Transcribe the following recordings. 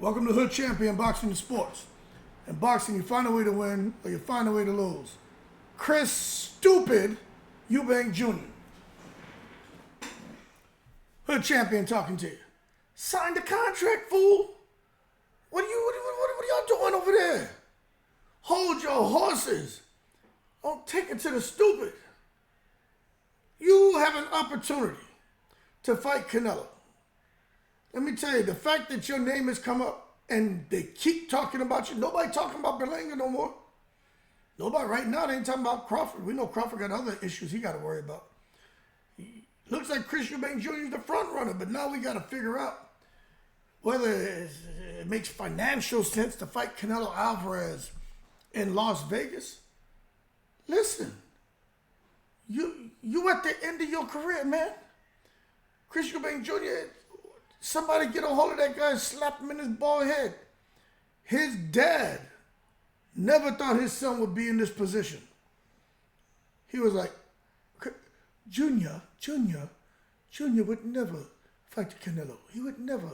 Welcome to Hood Champion Boxing and Sports. In boxing, you find a way to win or you find a way to lose. Chris Stupid Eubank Jr. Hood Champion talking to you. Sign the contract, fool. What are y'all doing over there? Hold your horses. Don't take it to the stupid. You have an opportunity to fight Canelo. Let me tell you, the fact that your name has come up and they keep talking about you, nobody talking about Berlanga no more. Nobody right now, they ain't talking about Crawford. We know Crawford got other issues he got to worry about. Looks like Chris Eubank Jr. is the front runner, but now we got to figure out whether it makes financial sense to fight Canelo Alvarez in Las Vegas. Listen, you at the end of your career, man. Chris Eubank Jr., somebody get a hold of that guy and slap him in his bald head. His dad never thought his son would be in this position. He was like, Junior would never fight the Canelo. He would never.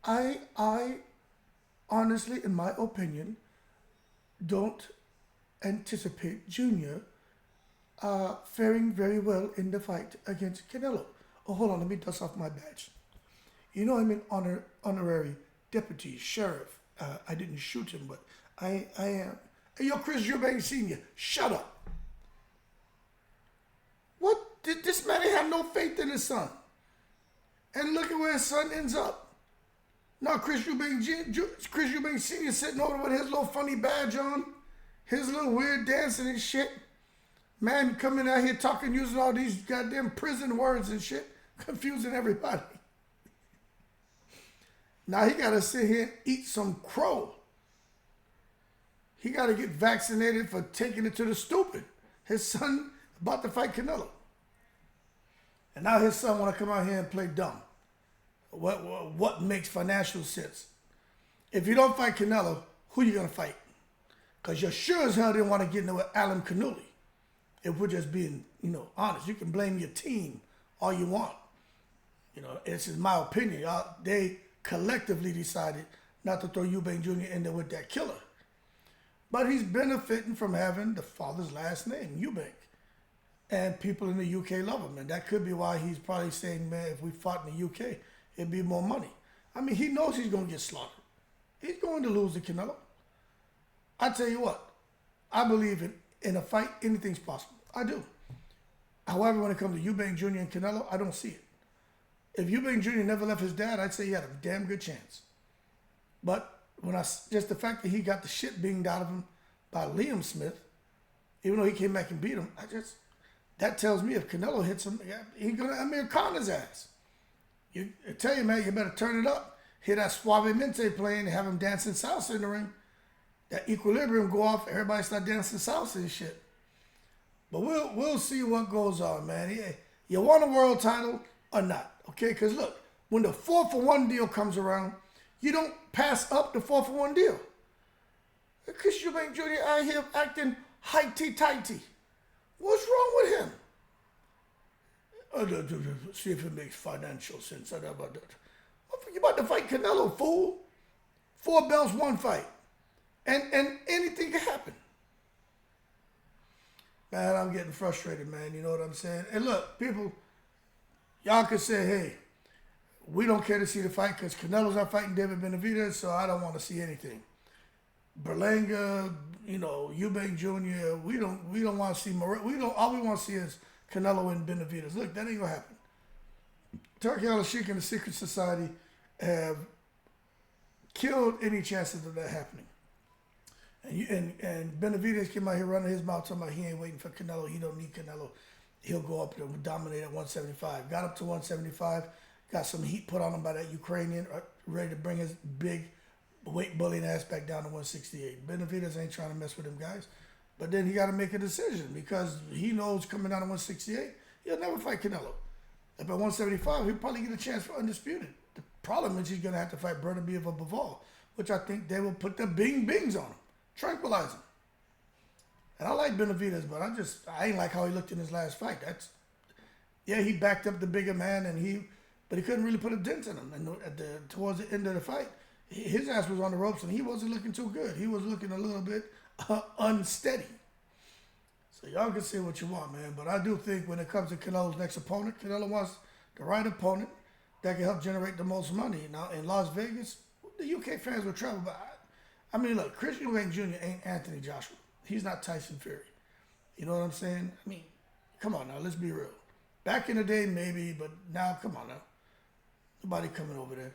I honestly, in my opinion, don't anticipate Junior faring very well in the fight against Canelo. Oh, hold on, let me dust off my badge. You know I'm an honorary deputy sheriff. I didn't shoot him, but I am. Hey, yo, Chris Eubank Sr., shut up. What? Did this man have no faith in his son? And look at where his son ends up. Now Chris Eubank Sr. sitting over with his little funny badge on, his little weird dancing and shit. Man coming out here talking, using all these goddamn prison words and shit, confusing everybody. Now he got to sit here and eat some crow. He got to get vaccinated for taking it to the stupid. His son about to fight Canelo. And now his son want to come out here and play dumb. What makes financial sense? If you don't fight Canelo, who you going to fight? Because you sure as hell didn't want to get into with Alan Canuli. If we're just being, honest. You can blame your team all you want. This is my opinion. They collectively decided not to throw Eubank Jr. in there with that killer. But he's benefiting from having the father's last name, Eubank. And people in the UK love him. And that could be why he's probably saying, man, if we fought in the UK, it'd be more money. I mean, he knows he's going to get slaughtered. He's going to lose to Canelo. I tell you what, I believe in a fight, anything's possible. I do. However, when it comes to Eubank Jr. and Canelo, I don't see it. If Eubank Jr. never left his dad, I'd say he had a damn good chance. But just the fact that he got the shit beamed out of him by Liam Smith, even though he came back and beat him, that tells me if Canelo hits him, he's going to Amir Khan his ass. I tell you, man, you better turn it up. Hear that Suavemente playing and have him dancing salsa in the ring. That equilibrium go off, everybody start dancing salsa and shit. But we'll see what goes on, man. You want a world title or not, okay? Because look, when the 4-for-1 deal comes around, you don't pass up the 4-for-1 deal. Chris Eubank Jr. out here acting highty-tighty. What's wrong with him? See if it makes financial sense. You about to fight Canelo, fool. 4 belts, 1 fight. And anything can happen. Man, I'm getting frustrated, man. You know what I'm saying? And look, people, y'all can say, hey, we don't care to see the fight because Canelo's not fighting David Benavidez, so I don't want to see anything. Berlanga, Eubank Jr., we don't want to see all we want to see is Canelo and Benavidez. Look, that ain't gonna happen. Turkey Al-Sheikh and the Secret Society have killed any chances of that happening. And Benavidez came out here running his mouth talking about he ain't waiting for Canelo. He don't need Canelo. He'll go up there and dominate at 175. Got up to 175. Got some heat put on him by that Ukrainian, ready to bring his big weight bullying ass back down to 168. Benavidez ain't trying to mess with him, guys. But then he got to make a decision because he knows coming down to 168, he'll never fight Canelo. If at 175, he'll probably get a chance for undisputed. The problem is he's going to have to fight Benavidez of Bivol, which I think they will put the bing-bings on him. Tranquilize him. And I like Benavidez, but I ain't like how he looked in his last fight. He backed up the bigger man, but he couldn't really put a dent in him. And towards the end of the fight, His ass was on the ropes and he wasn't looking too good. He was looking a little bit unsteady. So y'all can say what you want, man. But I do think when it comes to Canelo's next opponent, Canelo wants the right opponent that can help generate the most money. Now, in Las Vegas, the UK fans will travel. But I mean, look, Chris Eubank Jr. ain't Anthony Joshua. He's not Tyson Fury. You know what I'm saying? I mean, come on now, let's be real. Back in the day, maybe, but now, come on now. Nobody coming over there.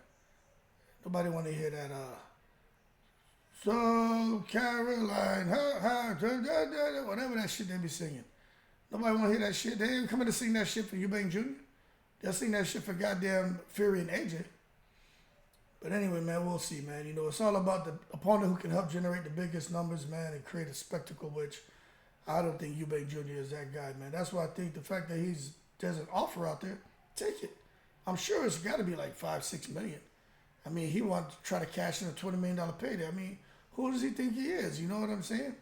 Nobody want to hear that, So Caroline, whatever that shit they be singing. Nobody want to hear that shit. They ain't coming to sing that shit for Eubank Jr. They'll sing that shit for goddamn Fury and AJ. But anyway, man, we'll see, man. You know, it's all about the opponent who can help generate the biggest numbers, man, and create a spectacle, which I don't think Eubank Jr. is that guy, man. That's why I think the fact that there's an offer out there, take it. I'm sure it's got to be like $5-6 million. I mean, he wants to try to cash in a $20 million payday. I mean, who does he think he is? You know what I'm saying?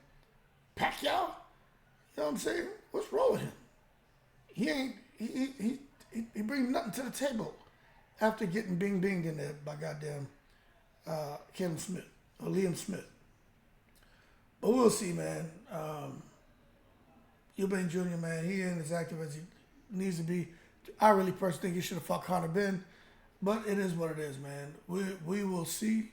Pacquiao? You know what I'm saying? What's wrong with him? He brings nothing to the table after getting binged in there by goddamn Liam Smith. But we'll see, man. Eubank Jr., man, he ain't as active as he needs to be. I really personally think he should have fought Conor Ben. But it is what it is, man. We will see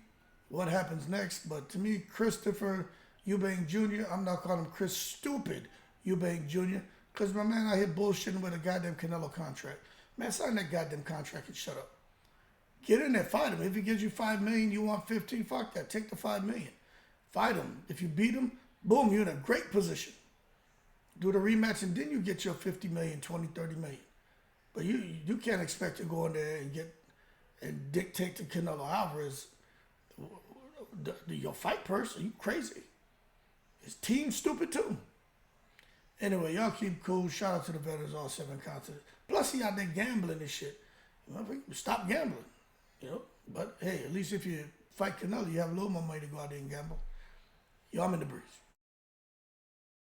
what happens next. But to me, Christopher Eubank Jr., I'm not calling him Chris Stupid Eubank Jr., because my man out here bullshitting with a goddamn Canelo contract. Man, sign that goddamn contract and shut up. Get in there, fight him. If he gives you $5 million, you want 15, fuck that. Take the $5 million. Fight him. If you beat him, boom, you're in a great position. Do the rematch, and then you get your 50 million, 20, 30 million. But you can't expect to go in there and dictate to Canelo Alvarez your fight person. You crazy. His team's stupid too. Anyway, y'all keep cool. Shout out to the veterans, all 7 continents. Plus, he out there gambling and shit. Stop gambling, you know. But hey, at least if you fight Canelo, you have a little more money to go out there and gamble. Yo, I'm in the breeze.